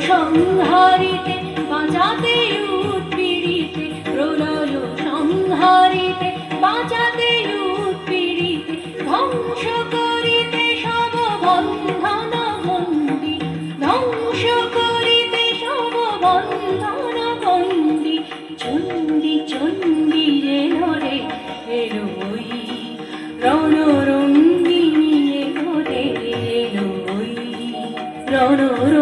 সংহারিতে বাঁচাতে উৎপীড়িতে, প্রলয় সংহারিতে বাঁচাতে উৎপীড়িতে, ধ্বংস করিতে সব বন্ধন বন্দী, ধ্বংস করিতে সব বন্ধন বন্দী। চণ্ডী চণ্ডী এলো রে এলো ওই রণরঙ্গিনী, এলো রে এলো ওই রণ